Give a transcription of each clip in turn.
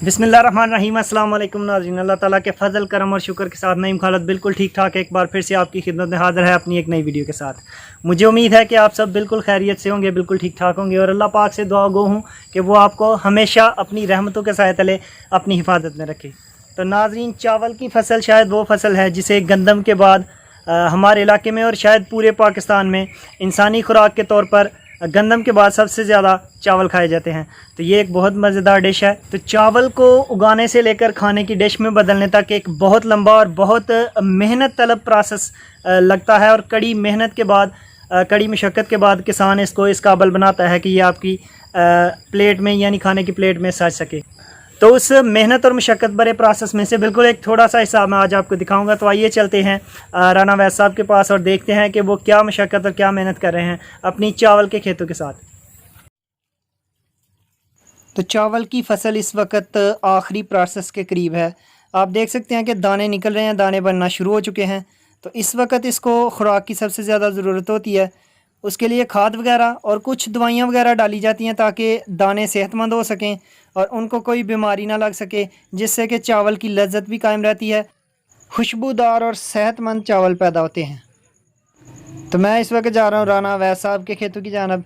बिस्मिल्लाहिर्रहमानिर्रहीम। अस्सलाम वालेकुम नाज़रीन, अल्लाह ताला के फ़ज़ल करम और शुक्र के साथ नईम खालत बिल्कुल ठीक ठाक एक बार फिर से आपकी खिदमत में हाज़िर है अपनी एक नई वीडियो के साथ। मुझे उम्मीद है कि आप सब बिल्कुल खैरियत से होंगे, बिल्कुल ठीक ठाक होंगे और अल्लाह पाक से दुआ गो हूँ कि वो आपको हमेशा अपनी रहमतों के साए तले अपनी हिफाजत में रखे। तो नाज़रीन, चावल की फ़सल शायद वो फ़सल है जिसे गंदम के बाद हमारे इलाके में और शायद पूरे पाकिस्तान में इंसानी खुराक के तौर पर गंदम के बाद सबसे ज़्यादा चावल खाए जाते हैं। तो ये एक बहुत मज़ेदार डिश है। तो चावल को उगाने से लेकर खाने की डिश में बदलने तक एक बहुत लंबा और बहुत मेहनत तलब प्रोसेस लगता है और कड़ी मेहनत के बाद, कड़ी मशक्क़त के बाद किसान इसको इस काबिल बनाता है कि ये आपकी प्लेट में यानी खाने की प्लेट में सज सके। तो उस मेहनत और मशक्क़त भरे प्रोसेस में से बिल्कुल एक थोड़ा सा हिस्सा मैं आज आपको दिखाऊंगा। तो आइए चलते हैं राना वैद साहब के पास और देखते हैं कि वो क्या मशक्क़त और क्या मेहनत कर रहे हैं अपनी चावल के खेतों के साथ। तो चावल की फसल इस वक्त आखिरी प्रोसेस के करीब है। आप देख सकते हैं कि दाने निकल रहे हैं, दाने बनना शुरू हो चुके हैं। तो इस वक्त इसको खुराक की सबसे ज़्यादा ज़रूरत होती है। उसके लिए खाद वगैरह और कुछ दवाइयाँ वगैरह डाली जाती हैं ताकि दाने सेहतमंद हो सकें और उनको कोई बीमारी ना लग सके, जिससे कि चावल की लज्जत भी कायम रहती है, खुशबूदार और सेहतमंद चावल पैदा होते हैं। तो मैं इस वक्त जा रहा हूँ राना वैद साहब के खेतों की जानब।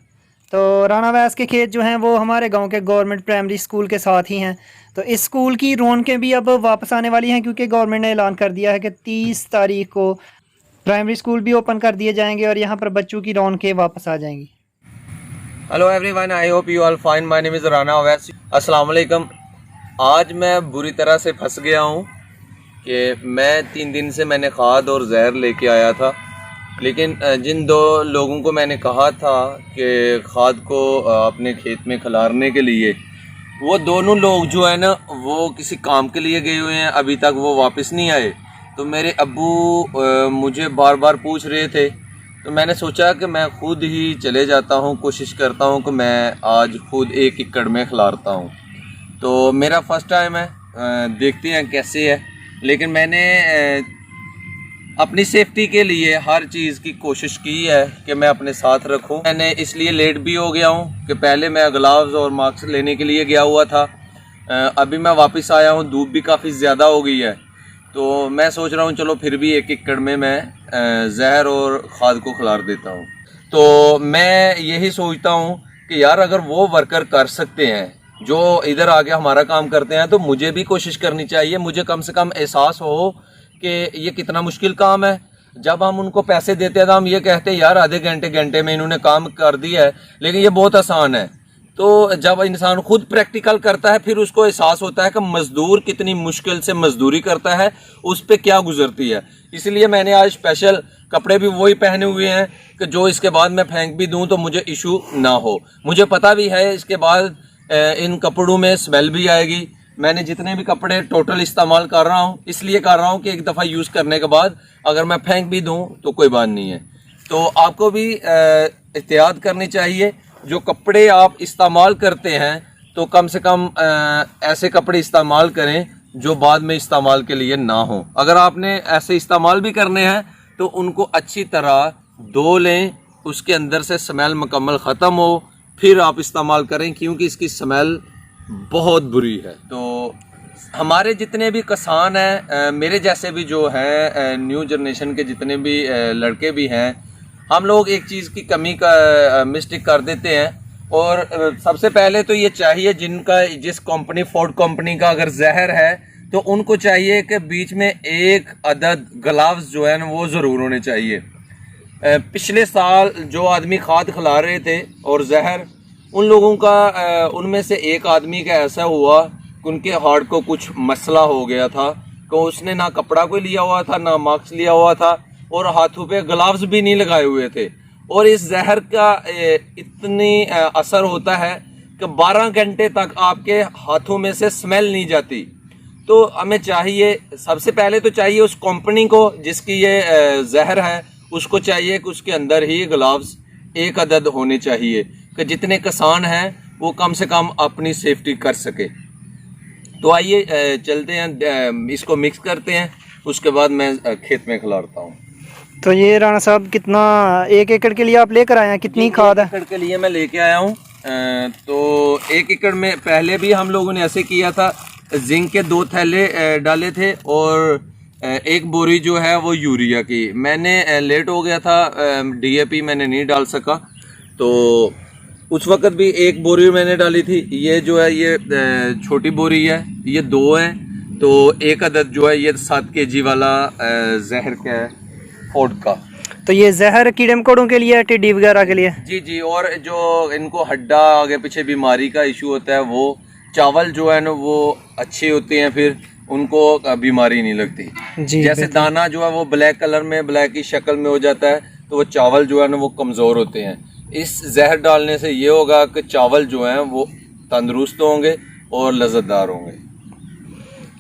तो राना वैद के खेत जो हैं वो हमारे गांव के गवर्नमेंट प्राइमरी स्कूल के साथ ही हैं। तो इस स्कूल की रौनकें भी अब वापस आने वाली हैं क्योंकि गवर्नमेंट ने ऐलान कर दिया है कि 30 तारीख को प्राइमरी स्कूल भी ओपन कर दिए जाएंगे और यहाँ पर बच्चों की रौनकें वापस आ जाएंगी। Hello everyone, I hope you all fine. My name is Rana Awais. अस्सलाम वालेकुम। आज मैं बुरी तरह से फंस गया हूँ कि मैं 3 दिन से मैंने खाद और जहर लेके आया था, लेकिन जिन 2 लोगों को मैंने कहा था कि खाद को अपने खेत में खिलारने के लिए, वो दोनों लोग जो है ना वो किसी काम के लिए गए हुए हैं, अभी तक वो वापस नहीं आए। तो मेरे अब्बू मुझे बार बार पूछ रहे थे, तो मैंने सोचा कि मैं खुद ही चले जाता हूँ, कोशिश करता हूँ कि मैं आज खुद 1 एकड़ में खिलारता हूँ। तो मेरा फर्स्ट टाइम है, देखते हैं कैसे है। लेकिन मैंने अपनी सेफ्टी के लिए हर चीज़ की कोशिश की है कि मैं अपने साथ रखूं। मैंने इसलिए लेट भी हो गया हूं कि पहले मैं ग्लव्स और मास्क लेने के लिए गया हुआ था। अभी मैं वापस आया हूं, धूप भी काफ़ी ज़्यादा हो गई है। तो मैं सोच रहा हूं चलो फिर भी 1 एकड़ में मैं जहर और खाद को खिलार देता हूं। तो मैं यही सोचता हूं कि यार अगर वो वर्कर कर सकते हैं जो इधर आके हमारा काम करते हैं, तो मुझे भी कोशिश करनी चाहिए। मुझे कम से कम एहसास हो कि ये कितना मुश्किल काम है। जब हम उनको पैसे देते हैं तो हम ये कहते हैं यार आधे घंटे में इन्होंने काम कर दिया है, लेकिन ये बहुत आसान है। तो जब इंसान खुद प्रैक्टिकल करता है फिर उसको एहसास होता है कि मजदूर कितनी मुश्किल से मजदूरी करता है, उस पर क्या गुजरती है। इसलिए मैंने आज स्पेशल कपड़े भी वही पहने हुए हैं कि जो इसके बाद मैं फेंक भी दूं तो मुझे इशू ना हो। मुझे पता भी है इसके बाद इन कपड़ों में स्मेल भी आएगी। मैंने जितने भी कपड़े टोटल इस्तेमाल कर रहा हूँ इसलिए कर रहा हूँ कि एक दफ़ा यूज़ करने के बाद अगर मैं फेंक भी दूँ तो कोई बात नहीं है। तो आपको भी एहतियात करनी चाहिए। जो कपड़े आप इस्तेमाल करते हैं तो कम से कम ऐसे कपड़े इस्तेमाल करें जो बाद में इस्तेमाल के लिए ना हो। अगर आपने ऐसे इस्तेमाल भी करने हैं तो उनको अच्छी तरह धो लें, उसके अंदर से स्मेल मुकम्मल ख़त्म हो, फिर आप इस्तेमाल करें, क्योंकि इसकी स्मेल बहुत बुरी है। तो हमारे जितने भी किसान हैं, मेरे जैसे भी जो हैं, न्यू जनरेशन के जितने भी लड़के भी हैं, हम लोग एक चीज़ की कमी का मिस्टेक कर देते हैं। और सबसे पहले तो ये चाहिए जिस कंपनी फोर्ड कंपनी का अगर जहर है तो उनको चाहिए कि बीच में 1 अदद ग्लव्स जो है ना वो ज़रूर होने चाहिए। पिछले साल जो आदमी खाद खिला रहे थे और जहर, उन लोगों का उनमें से एक आदमी का ऐसा हुआ कि उनके हार्ट को कुछ मसला हो गया था कि उसने ना कपड़ा कोई लिया हुआ था, ना मास्क लिया हुआ था और हाथों पे ग्लव्स भी नहीं लगाए हुए थे। और इस जहर का इतनी असर होता है कि 12 घंटे तक आपके हाथों में से स्मेल नहीं जाती। तो हमें चाहिए, सबसे पहले तो चाहिए उस कंपनी को जिसकी ये जहर है, उसको चाहिए कि उसके अंदर ही ग्लव्स 1 अदद होने चाहिए कि जितने किसान हैं वो कम से कम अपनी सेफ्टी कर सके। तो आइए चलते हैं, इसको मिक्स करते हैं, उसके बाद मैं खेत में खिलाता हूँ। तो ये राणा साहब कितना 1 एकड़ के लिए आप लेकर आए हैं, कितनी खाद है? 1 एकड़ के लिए मैं लेके आया हूँ। तो 1 एकड़ में पहले भी हम लोगों ने ऐसे किया था जिंक के 2 थैले डाले थे और एक बोरी जो है वो यूरिया की। मैंने लेट हो गया था, डीएपी मैंने नहीं डाल सका, तो उस वक्त भी एक बोरी मैंने डाली थी। ये जो है ये छोटी बोरी है, ये 2 हैं, तो एक अदद जो है ये 7 kg वाला जहर का है, फोर्ड का। तो ये जहर कीड़े मकोड़ों के लिए है, टिड्डी वगैरह के लिए? जी जी, और जो इनको हड्डा आगे पीछे बीमारी का इशू होता है, वो चावल जो है ना वो अच्छे होते हैं, फिर उनको बीमारी नहीं लगती। जी, जैसे दाना जो है वो ब्लैक कलर में, ब्लैक की शक्ल में हो जाता है, तो वो चावल जो है ना वो कमज़ोर होते हैं। इस जहर डालने से ये होगा कि चावल जो हैं वो तंदुरुस्त होंगे और लज्जतदार होंगे।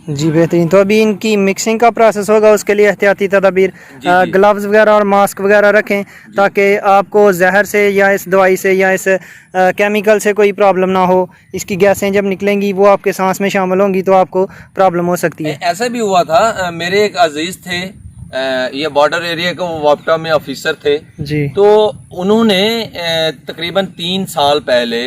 जी बेहतरीन। तो अभी इनकी मिक्सिंग का प्रोसेस होगा, उसके लिए एहतियाती तदाबीर, ग्लव्स वगैरह और मास्क वगैरह रखें ताकि आपको जहर से या इस दवाई से या इस केमिकल से कोई प्रॉब्लम ना हो। इसकी गैसें जब निकलेंगी वो आपके सांस में शामिल होंगी तो आपको प्रॉब्लम हो सकती है। ऐसा भी हुआ था, मेरे एक अजीज थे, ये बॉर्डर एरिया के वापटा में ऑफिसर थे जी। तो उन्होंने तकरीबन 3 साल पहले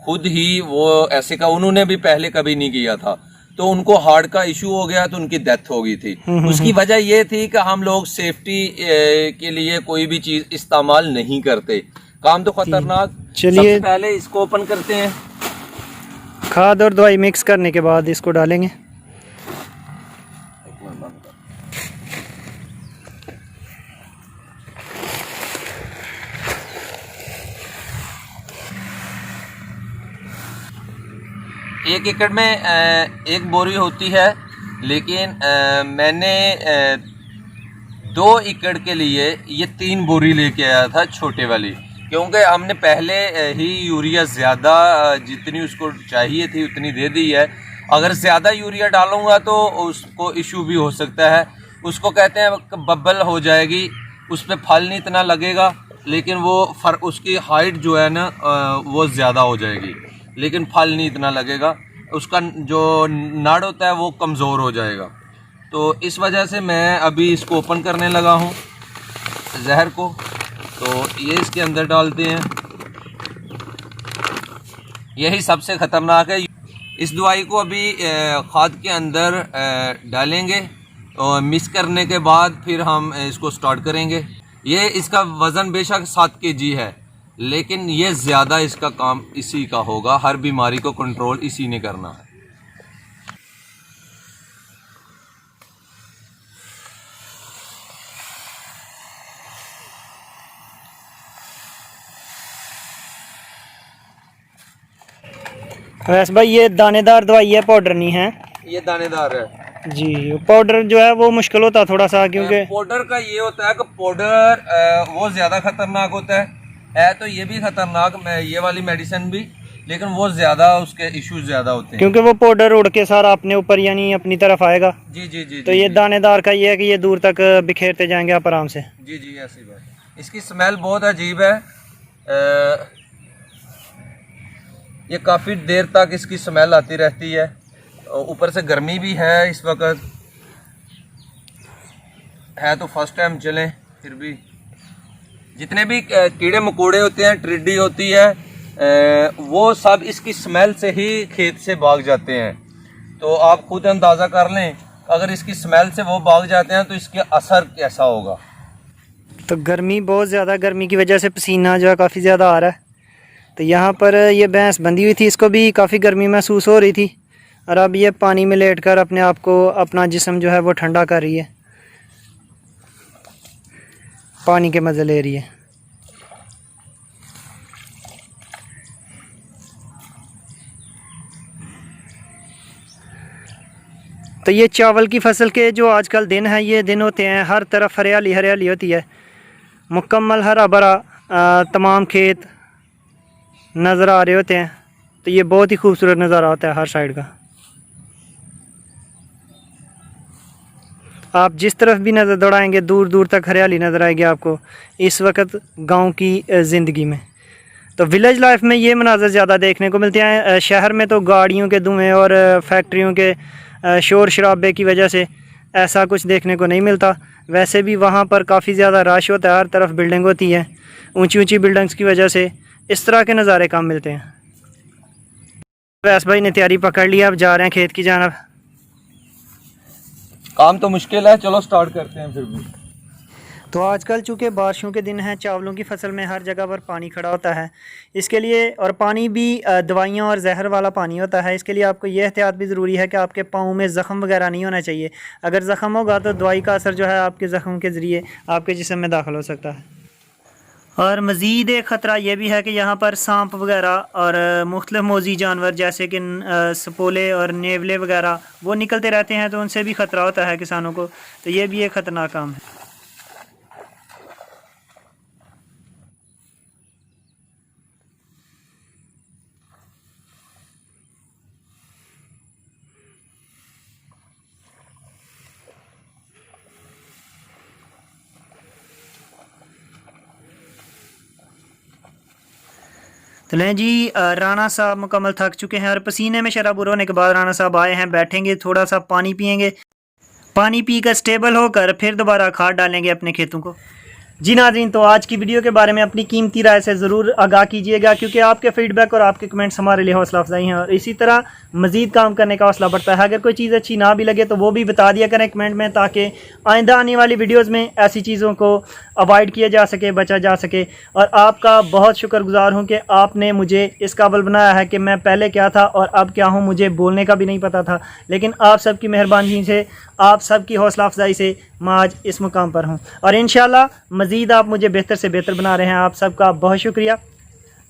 खुद ही वो ऐसे का, उन्होंने भी पहले कभी नहीं किया था, तो उनको हार्ट का इशू हो गया तो उनकी डेथ हो गई थी। उसकी वजह ये थी कि हम लोग सेफ्टी के लिए कोई भी चीज इस्तेमाल नहीं करते। काम तो खतरनाक। चलिए पहले इसको ओपन करते हैं, खाद और दवाई मिक्स करने के बाद इसको डालेंगे। एक एकड़ में 1 बोरी होती है, लेकिन मैंने 2 एकड़ के लिए ये 3 बोरी लेके आया था, छोटे वाली, क्योंकि हमने पहले ही यूरिया ज़्यादा जितनी उसको चाहिए थी उतनी दे दी है। अगर ज़्यादा यूरिया डालूंगा तो उसको इशू भी हो सकता है। उसको कहते हैं बब्बल हो जाएगी, उस पर फल नहीं इतना लगेगा, लेकिन वो उसकी हाइट जो है ना वो ज़्यादा हो जाएगी, लेकिन फल नहीं इतना लगेगा। उसका जो नाड़ होता है वो कमज़ोर हो जाएगा। तो इस वजह से मैं अभी इसको ओपन करने लगा हूँ जहर को। तो ये इसके अंदर डालते हैं, यही सबसे ख़तरनाक है। इस दवाई को अभी खाद के अंदर डालेंगे और मिक्स करने के बाद फिर हम इसको स्टार्ट करेंगे। ये इसका वज़न बेशक 7 kg है, लेकिन ये ज़्यादा इसका काम इसी का होगा। हर बीमारी को कंट्रोल इसी ने करना है। वैसे भाई ये दानेदार दवाई है, पाउडर नहीं है? ये दानेदार है जी। पाउडर जो है वो मुश्किल होता थोड़ा सा, क्योंकि पाउडर का ये होता है कि पाउडर वो ज़्यादा खतरनाक होता है तो ये भी खतरनाक, ये वाली मेडिसिन भी, लेकिन वो ज़्यादा उसके इश्यूज ज़्यादा होते हैं, क्योंकि वो पाउडर उड़ के सारा अपने ऊपर यानी अपनी तरफ आएगा। जी जी जी। तो ये दानेदार का ये है कि ये दूर तक बिखेरते जाएंगे आप आराम से। जी जी, ऐसी बात। इसकी स्मेल बहुत अजीब है, ये काफ़ी देर तक इसकी स्मेल आती रहती है। ऊपर से गर्मी भी है इस वक्त, है तो फर्स्ट टाइम चलें, फिर भी जितने भी कीड़े मकोड़े होते हैं, टिड्डी होती है, वो सब इसकी स्मेल से ही खेत से भाग जाते हैं। तो आप खुद अंदाज़ा कर लें, अगर इसकी स्मेल से वो भाग जाते हैं तो इसके असर कैसा होगा। तो गर्मी बहुत ज़्यादा, गर्मी की वजह से पसीना जो है काफ़ी ज़्यादा आ रहा है। तो यहाँ पर ये भैंस बंधी हुई थी, इसको भी काफ़ी गर्मी महसूस हो रही थी, और अब ये पानी में लेट कर अपने आप को, अपना जिस्म जो है वो ठंडा कर रही है, पानी के मज़े ले रही है। तो ये चावल की फसल के जो आजकल दिन हैं, ये दिन होते हैं हर तरफ हरियाली हरियाली होती है, मुकम्मल हरा भरा तमाम खेत नज़र आ रहे होते हैं। तो ये बहुत ही खूबसूरत नज़ारा होता है हर साइड का। आप जिस तरफ भी नज़र दौड़ाएंगे दूर दूर तक हरियाली नज़र आएगी आपको इस वक्त गांव की ज़िंदगी में। तो विलेज लाइफ में ये मनाज़र ज़्यादा देखने को मिलते हैं। शहर में तो गाड़ियों के धुएँ और फैक्ट्रियों के शोर शराबे की वजह से ऐसा कुछ देखने को नहीं मिलता। वैसे भी वहाँ पर काफ़ी ज़्यादा रश होता है, हर तरफ बिल्डिंग होती है, ऊंची ऊंची बिल्डिंग्स की वजह से इस तरह के नज़ारे कम मिलते हैं। वैस भाई ने तैयारी पकड़ ली, अब जा रहे हैं खेत की जानब। काम तो मुश्किल है, चलो स्टार्ट करते हैं फिर भी। तो आजकल चूँकि बारिशों के दिन हैं, चावलों की फसल में हर जगह पर पानी खड़ा होता है। इसके लिए और पानी भी दवाइयाँ और जहर वाला पानी होता है। इसके लिए आपको यह एहतियात भी ज़रूरी है कि आपके पाँव में ज़ख़म वगैरह नहीं होना चाहिए। अगर ज़ख़म होगा तो दवाई का असर जो है आपके ज़ख़म के ज़रिए आपके जिस्म में दाखिल हो सकता है। और मज़ीद एक ख़तरा ये भी है कि यहाँ पर सांप वगैरह और मुख्तलिफ मोज़ी जानवर जैसे कि सपोले और नेवले वगैरह वो निकलते रहते हैं, तो उनसे भी ख़तरा होता है किसानों को। तो ये भी एक ख़तरनाक काम है। तो लें जी, राना साहब मुकम्मल थक चुके हैं और पसीने में शराबुर होने के बाद राना साहब आए हैं, बैठेंगे, थोड़ा सा पानी पियेंगे, पानी पीकर स्टेबल होकर फिर दोबारा खाद डालेंगे अपने खेतों को। जी नाज़रीन, तो आज की वीडियो के बारे में अपनी कीमती राय से ज़रूर आगाह कीजिएगा, क्योंकि आपके फीडबैक और आपके कमेंट्स हमारे लिए हौसला अफजाई हैं और इसी तरह मज़ीद काम करने का हौसला बढ़ता है। अगर कोई चीज़ अच्छी ना भी लगे तो वो भी बता दिया करें कमेंट में, ताकि आइंदा आने वाली वीडियोज़ में ऐसी चीज़ों को अवॉइड किया जा सके, बचा जा सके। और आपका बहुत शुक्रगुजार हूँ कि आपने मुझे इस काबिल बनाया है कि मैं पहले क्या था और अब क्या हूँ, मुझे बोलने का भी नहीं पता था, लेकिन आप सबकी मेहरबानी से, आप सबकी हौसला अफजाई से मैं आज इस मुकाम पर हूँ और इंशाल्लाह मज़ीद आप मुझे बेहतर से बेहतर बना रहे हैं। आप सबका बहुत शुक्रिया।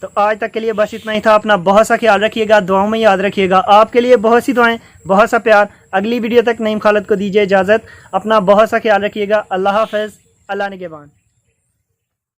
तो आज तक के लिए बस इतना ही था। अपना बहुत सा ख्याल रखिएगा, दुआओं में याद रखिएगा। आपके लिए बहुत सी दुआएं, बहुत सा प्यार। अगली वीडियो तक नईम खालिद को दीजिए इजाज़त। अपना बहुत सा ख्याल रखिएगा। अल्लाह हाफ़िज़, अल्लाह निगहबान।